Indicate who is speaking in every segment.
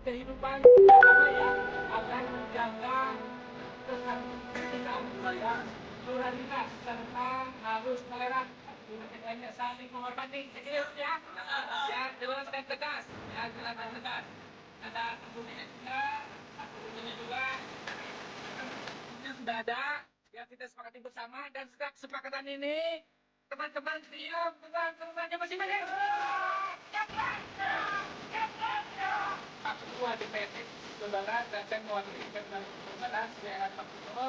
Speaker 1: kehidupan bersama ya, akan menjaga keharmonisan dan pluralitas serta harus toleran. Hanya saling menghormati, kecil ya. Ya, dengan tegas, ya, dengan tegas. Ada kemudian juga sudah ada yang kita sepakati bersama dan kesepakatan ini teman-teman siap dengan temannya masing-masing. Pak Ketua DPRD Saudara dan saya mewakili Saudara sebagai Pak Ketua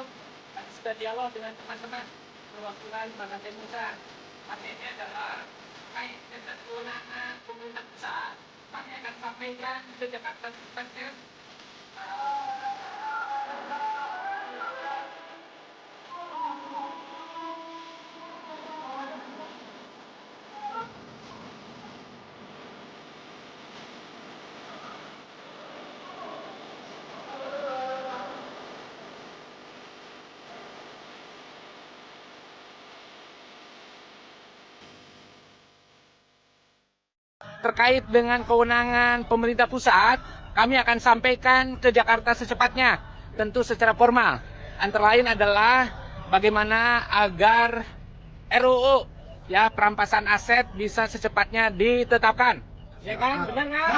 Speaker 1: sudah dialog dengan teman-teman perwakilan Partai Demokrat. Kami ini adalah terkait dengan kewenangan pemerintah pusat. Kami akan sampaikan ke Jakarta tempatnya. Terkait dengan kewenangan pemerintah pusat, kami akan sampaikan ke Jakarta secepatnya, tentu secara formal. Antara lain adalah bagaimana agar RUU ya perampasan aset bisa secepatnya ditetapkan. Ya kan? Benar nggak?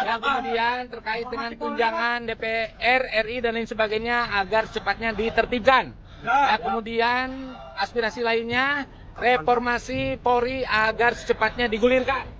Speaker 1: Yang kemudian terkait dengan tunjangan DPR, RI dan lain sebagainya agar secepatnya ditertibkan. Ya, kemudian aspirasi lainnya reformasi Polri agar secepatnya digulirkan.